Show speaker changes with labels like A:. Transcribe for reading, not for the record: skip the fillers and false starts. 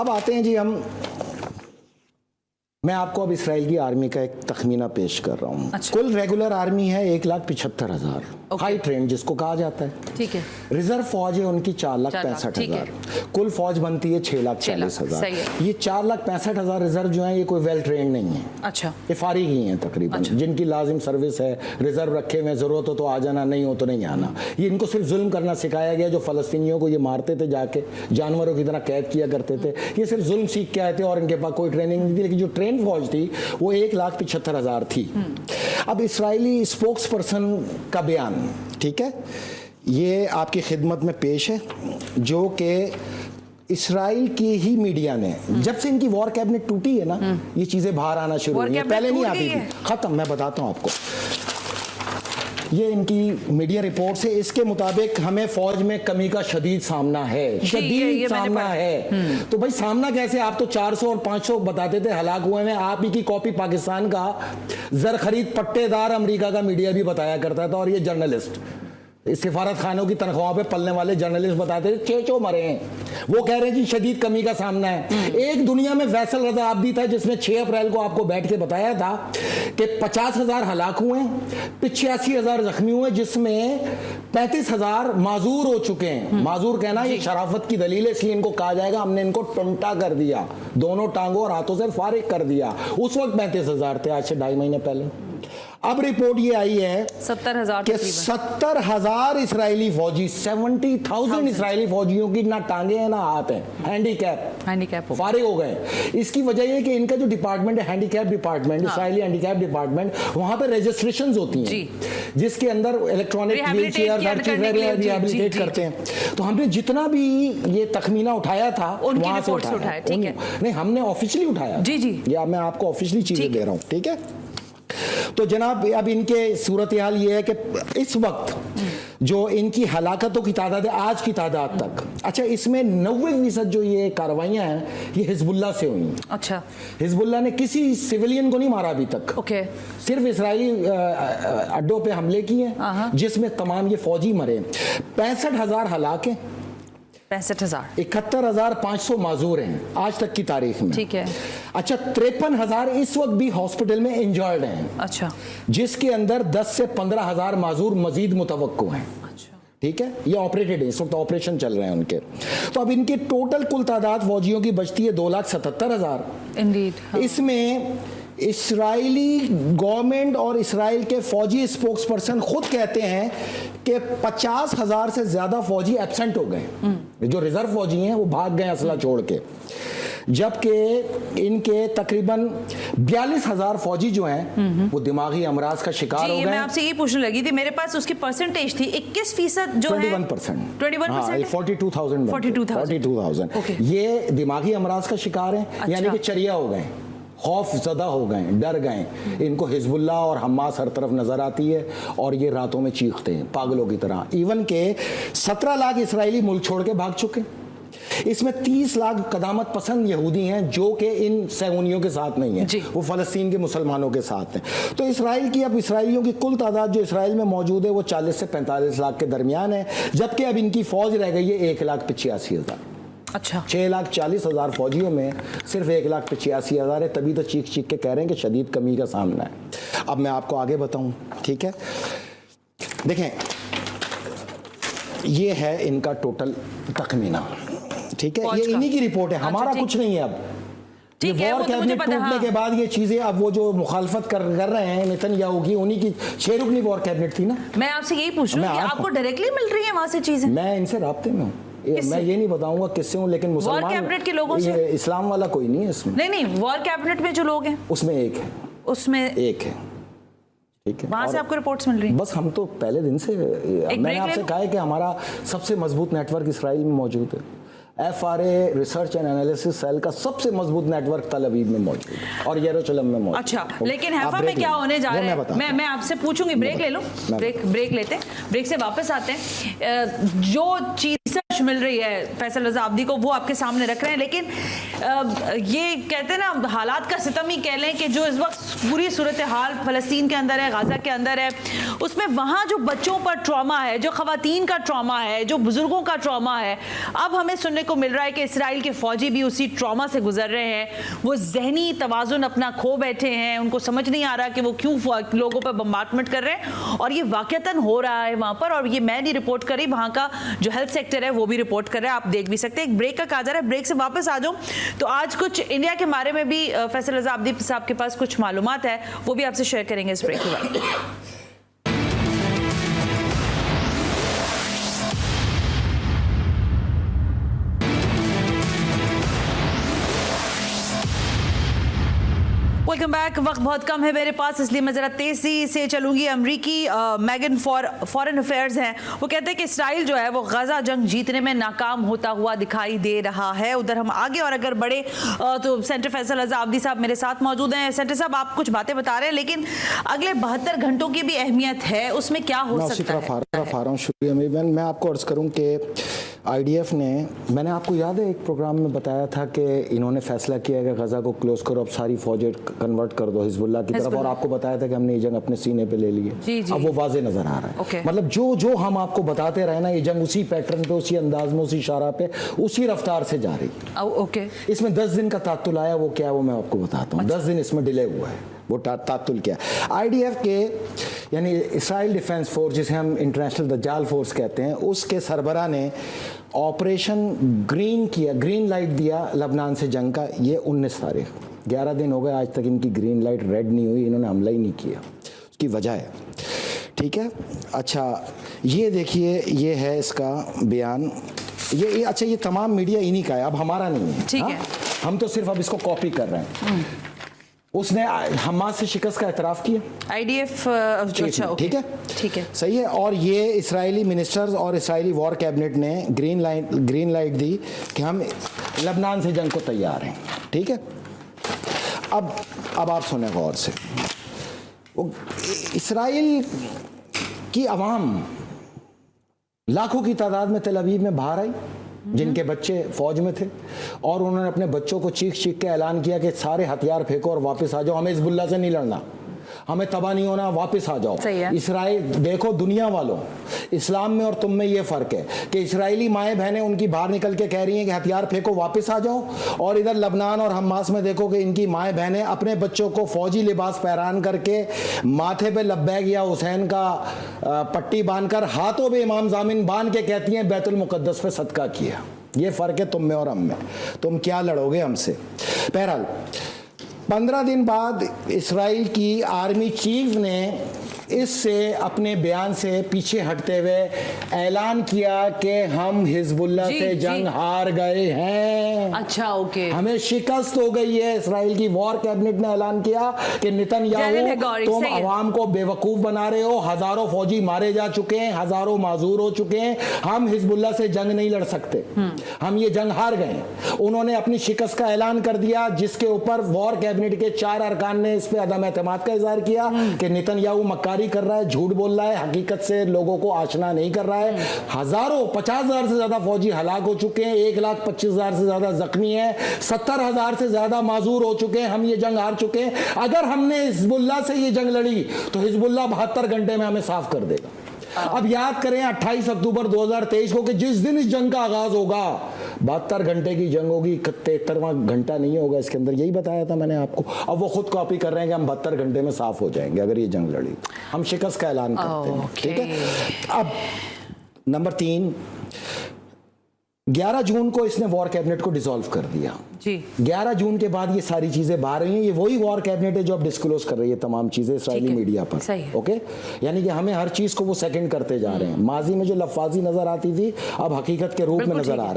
A: अब आते हैं जी मैं आपको अब इसराइल की आर्मी का एक तखमीना पेश कर रहा हूँ।
B: अच्छा।
A: कुल रेगुलर आर्मी है 1,75,000, हाई ट्रेंड जिसको कहा जाता है।
B: ठीक है।
A: रिजर्व फौज है उनकी 4,65,000। कुल फौज बनती है 6,40,000। ये 4,65,000 रिजर्व जो है ये कोई वेल ट्रेंड नहीं है।
B: अच्छा।
A: ये फारिग ही हैं तकरीबन। अच्छा। जिनकी लाजिम सर्विस है, रिजर्व रखे हुए, जरूरत हो तो आ जाना, नहीं हो तो नहीं आना। ये इनको सिर्फ जुल्म करना सिखाया गया। जो फलस्तीनियों को ये मारते थे, जाके जानवरों की तरह कैद किया करते थे, ये सिर्फ जुल्म सीख के आए थे और इनके पास कोई ट्रेनिंग नहीं थी। लेकिन जो ट्रेन फौज थी वो 1,75,000 थी। अब इसराइली स्पोक्स पर्सन का बयान, ठीक है, ये आपकी खिदमत में पेश है, जो कि इसराइल की ही मीडिया ने, जब से इनकी वॉर कैबिनेट टूटी है ना, ये चीजें बाहर आना शुरू हुई हैं। पहले नहीं आती थी। खत्म, मैं बताता हूं आपको, ये इनकी मीडिया रिपोर्ट से, इसके मुताबिक हमें फौज में कमी का शदीद सामना है। शदीद सामना है। तो भाई सामना कैसे? आप तो 400 और 500 बताते थे हलाक हुए हैं। आप ही की कॉपी पाकिस्तान का जर खरीद पट्टेदार अमेरिका का मीडिया भी बताया करता था। और ये जर्नलिस्ट, सिफारत खानों की तनख्वाह पे पलने वाले जर्नलिस्ट बताते थे 6 मरे हैं। वो कह रहे हैं जी शदीद कमी का सामना है। एक दुनिया में फैसल रजा आब्दी था जिसने 6 अप्रैल को आपको बैठ के बताया था कि 50,000 हलाक हुए, 85,000 जख्मी हुए, जिसमें 35,000 माजूर हो चुके हैं। माजूर कहना ये शराफत की दलील है, इसलिए इनको कहा जाएगा हमने इनको टुंटा कर दिया, दोनों टांगों और हाथों से फारिग कर दिया। उस वक्त 35,000 थे, आज से 2.5 महीने पहले। अब रिपोर्ट ये आई है
B: 70,000
A: कि 70,000 इसराइली फौजी, 70,000 इसराइली फौजियों की ना टांगे हैं ना हाथ हैं, हैंडीकैप फारिग हो गए। इसकी वजह ये कि इनका जो डिपार्टमेंट है, handicap department, Israeli handicap department, वहां पर रजिस्ट्रेशंस होती हैं जिसके अंदर इलेक्ट्रॉनिक व्हील चेयर हर चीज रिहैबिलिटेट करते हैं। तो हमने जितना भी ये तखमीना उठाया था वहां से उठाया,
B: ठीक है,
A: नहीं हमने ऑफिशियली उठाया।
B: जी जी,
A: या मैं आपको ऑफिशियली चीजें दे रहा हूं, ठीक है। तो जनाब अब इनके सूरत हाल ये है कि इस वक्त जो इनकी हलाकतों की तादाद है आज की तादाद तक, अच्छा इसमें 90% जो ये कार्रवाइयां हैं ये हिजबुल्लाह से हुई। अच्छा, हिजबुल्लाह ने किसी सिविलियन को नहीं मारा अभी तक। ओके, सिर्फ इसराइली अड्डों पे हमले किए हैं जिसमें तमाम ये फौजी मरे। 65,000 हलाक हैं,
B: 65,000,
A: 71,500 माजूर हैं आज तक की तारीख में।
B: ठीक है।
A: अच्छा, 53,000 इस वक्त भी हॉस्पिटल में इंजर्ड हैं। अच्छा, जिसके अंदर 10 से 15,000 माजूर मजीद मुतवक्को हैं। अच्छा, ठीक है, ये ऑपरेटेड है, इस वक्त ऑपरेशन चल रहे हैं उनके। तो अब इनकी टोटल कुल तादाद फौजियों की बचती है 2,77,000। इंडीड। इसमें इसराइली गवर्नमेंट और इसराइल के फौजी स्पोक्स पर्सन खुद कहते हैं कि 50,000 से ज्यादा फौजी एब्सेंट हो गए। जो रिजर्व फौजी हैं वो भाग गए असला छोड़ के, जबकि इनके तकरीबन 42,000 फौजी जो हैं वो दिमागी अमराज का शिकार हो गए।
B: मैं आपसे ये पूछने लगी थी, मेरे पास उसकी परसेंटेज थी 21% जो
A: 21%,
B: 21%,
A: 42,000। ये दिमागी अमराज का शिकार है। अच्छा। यानी कि चरिया हो गए, खौफ ज़दा हो गए, डर गए। इनको हिजबुल्लाह और हमास हर तरफ नजर आती है और ये रातों में चीखते हैं पागलों की तरह। इवन के 17 लाख इसराइली मुल्क छोड़ के भाग चुके। इसमें 30 लाख कदामत पसंद यहूदी हैं जो कि इन सैनियों के साथ नहीं है, वो फलस्तीन के मुसलमानों के साथ हैं। तो इसराइल की, अब इसराइलियों की कुल तादाद जो इसराइल में मौजूद है वो 40 से 45 लाख के दरमियान है, जबकि अब इनकी फौज रह गई है 1,85,000। अच्छा, 6,40,000 फौजियों में सिर्फ 1,85,000 है। तभी तो चीख चीख के कह रहे हैं कि शदीद कमी का सामना है। अब मैं आपको आगे बताऊं, ठीक है, देखें ये है इनका टोटल तखमीना, ठीक है, ये इन्हीं की रिपोर्ट है, हमारा कुछ नहीं है। अब ये वॉर कैबिनेट टूटने के बाद ये चीजें, अब वो जो मुखालफत कर रहे हैं नेतन्याहू की, उन्हीं की 6 रुकनी वॉर कैबिनेट थी ना।
B: मैं आपसे यही पूछ रही हूं कि आपको डायरेक्टली मिल रही है वहां से चीजें? मैं
A: इनसे राब्ते में हूँ, मैं ये नहीं बताऊंगा किससे हूँ, लेकिन मुसलमान
B: वॉर कैबिनेट के लोगों से,
A: इस्लाम वाला कोई नहीं है इसमें।
B: नहीं, वॉर कैबिनेट में जो लोग हैं उसमें एक है, ठीक है, वहां से आपको रिपोर्ट्स मिल रही हैं? बस हम तो पहले दिन से, मैंने आपसे कहा है कि हमारा सबसे मजबूत नेटवर्क इसराइल में मौजूद है। FRA research and analysis cell का सबसे मजबूत नेटवर्क तल अवीव में मौजूद है और यरूशलेम में मौजूद। अच्छा, लेकिन हैफा में क्या होने जा रहा है मैं आपसे पूछूंगी। ब्रेक ले लो, ब्रेक लेते हैं, ब्रेक से वापस आते हैं। जो चीज रिसर्च मिल रही है फैसल रजा अब्दी को, वो आपके सामने रख रहे हैं। लेकिन ये कहते हैं ना, हालात का सितम ही कह लें कि जो इस वक्त पूरी सूरत हाल फ़लस्तीन के अंदर है, गाज़ा के अंदर है, उसमें वहाँ जो बच्चों पर ट्रॉमा है, जो ख़वातीन का ट्रॉमा है, जो बुज़ुर्गों का ट्रॉमा है, अब हमें सुनने को मिल रहा है कि इसराइल के फ़ौजी भी उसी ट्रॉमा से गुजर रहे हैं। वो ज़हनी तवाज़ुन अपना खो बैठे हैं, उनको समझ नहीं आ रहा कि वो क्यों लोगों पर बम्बार्टमेंट कर रहे हैं, और ये वाक़तन हो रहा है वहाँ पर। और ये मैं नहीं रिपोर्ट कर रही, वहाँ का जो हेल्थ सेक्टर है वो भी रिपोर्ट कर रहा है, आप देख भी सकते हैं। एक ब्रेक का कहा जा रहा है, ब्रेक से वापस आ जाऊँ तो आज कुछ इंडिया के बारे में भी फैसल रजा अब्दी साहब के पास कुछ मालूमात है, वो भी आपसे शेयर करेंगे इस ब्रेक के बाद। Welcome back. वक्त बहुत कम है मेरे पास, इसलिए मैं ज़रा तेज़ी से चलूँगी। अमरीकी मैगन फॉरेन अफेयर्स हैं, वो कहते हैं कि इसराइल जो है वो गाज़ा जंग जीतने में नाकाम होता हुआ दिखाई दे रहा है। उधर हम आगे और अगर बढ़े तो सेंटर फैसल रजा अब्दी साहब मेरे साथ मौजूद हैं। सेंटर साहब, आप कुछ बातें बता रहे हैं, लेकिन अगले 72 घंटों की भी अहमियत है, उसमें क्या हो सकता है?
A: शुक्रिया। मैं आपको अर्ज़ करूँ कि IDF ने, मैंने आपको याद है एक प्रोग्राम में बताया था कि इन्होंने फैसला किया कि गज़ा को क्लोज करो, अब सारी फौजें कन्वर्ट कर दो हिजबुल्लाह की तरफ, और आपको बताया था कि हमने ये जंग अपने सीने पे ले लिए। अब वो वाज़े नजर आ रहा है। मतलब जो हम आपको बताते रहे ना, ये जंग उसी पैटर्न पे, उसी अंदाज में, उसी इशारा पे, उसी रफ्तार से जा रही है। इसमें 10 दिन का तात्तुल आया, वो क्या है वो मैं आपको बताता हूँ। 10 दिन इसमें डिले हुआ है, वो तात्तुल क्या। IDF के यानी इसराइल डिफेंस फोर्स, जिसे हम इंटरनेशनल दज्जाल फोर्स कहते हैं, उसके सरबरा ने ऑपरेशन ग्रीन लाइट दिया लबनान से जंग का। ये 19 तारीख, 11 दिन हो गए आज तक इनकी ग्रीन लाइट रेड नहीं हुई, इन्होंने हमला ही नहीं किया। उसकी वजह है, ठीक है। अच्छा, ये देखिए, ये है इसका बयान। ये अच्छा, ये तमाम मीडिया इन्हीं का है, अब हमारा नहीं है, ठीक है। हम तो सिर्फ अब इसको कॉपी कर रहे हैं। उसने हमास से शिकस्त का एतराफ़ किया, IDF, ठीक है, ठीक है, सही है। और ये इसराइली मिनिस्टर्स और इसराइली वॉर कैबिनेट ने ग्रीन लाइट दी कि हम लबनान से जंग को तैयार हैं, ठीक है। अब आप सुने गौर से, वो इसराइल की अवाम लाखों की तादाद में तेल अवीव में बाहर आई, जिनके बच्चे फौज में थे, और उन्होंने अपने बच्चों को चीख के ऐलान किया कि सारे हथियार फेंको और वापस आ जाओ, हमें हिजबुल्लाह से नहीं लड़ना, हमें तबाह नहीं होना, वापस आ जाओ। इसराइल, देखो दुनिया वालों, इस्लाम में और तुम में ये फ़र्क है कि इसराइली माएँ बहनें उनकी बाहर निकल के कह रही हैं कि हथियार फेंको, वापस आ जाओ, और इधर लबनान और हमास में देखो कि इनकी माएँ बहनें अपने बच्चों को फौजी लिबास पहरान करके, माथे पे लब्बैक या हुसैन का पट्टी बांधकर, हाथों में इमाम जामिन बांध के कहती हैं बैतुल मुक़द्दस पे सदका किया। ये फ़र्क है तुम में और हम में। तुम क्या लड़ोगे हमसे? बहरहाल 15 दिन बाद इसराइल की आर्मी चीफ ने इससे अपने बयान से पीछे हटते हुए ऐलान किया कि हम हिजबुल्लाह से जंग हार गए हैं।
B: अच्छा, ओके,
A: हमें शिकस्त हो गई है। इसराइल की वॉर कैबिनेट ने ऐलान किया कि नेतन्याहू, तुम अवाम को बेवकूफ बना रहे हो, हजारों फौजी मारे जा चुके हैं, हजारों माजूर हो चुके हैं, हम हिजबुल्लाह से जंग नहीं लड़ सकते, हम ये जंग हार गए। उन्होंने अपनी शिकस्त का ऐलान कर दिया, जिसके ऊपर वॉर कैबिनेट के 4 अरकान ने इस पे अदम एतमाद का इजहार किया कि नेतन्याहू मक्कारी कर रहा है, झूठ बोल रहा है, हकीकत से लोगों को आशना नहीं कर रहा है। हजारों, 50,000 से ज्यादा फौजी हलाक हो चुके हैं, 1,25,000 से ज्यादा जख्मी है, 70,000 से ज्यादा माजूर हो चुके हैं, हम ये जंग हार चुके हैं। अगर हमने हिजबुल्लाह से ये जंग लड़ी तो हिजबुल्लाह 72 घंटे में हमें साफ कर देगा। अब याद करें 28 अक्टूबर 2023 को कि जिस दिन इस जंग का आगाज होगा 72 घंटे की जंग होगी, 73वां घंटा नहीं होगा इसके अंदर, यही बताया था मैंने आपको। अब वो खुद कॉपी कर रहे हैं कि हम 72 घंटे में साफ हो जाएंगे अगर ये जंग लड़ी। हम शिकस्त का ऐलान करते हैं, ठीक है। अब नंबर 3, 11 जून को इसने वॉर कैबिनेट को डिसॉल्व कर दिया जी। 11 जून के बाद ये सारी चीजें बाहर आई हैं। ये वही वॉर कैबिनेट है जो अब डिस्क्लोज कर रही है तमाम चीजें इसराइली मीडिया पर, ओके। यानी कि हमें हर चीज को वो सेकंड करते जा रहे हैं। माजी में जो लफाजी नजर आती थी अब हकीकत के रूप में नजर आ रहा है।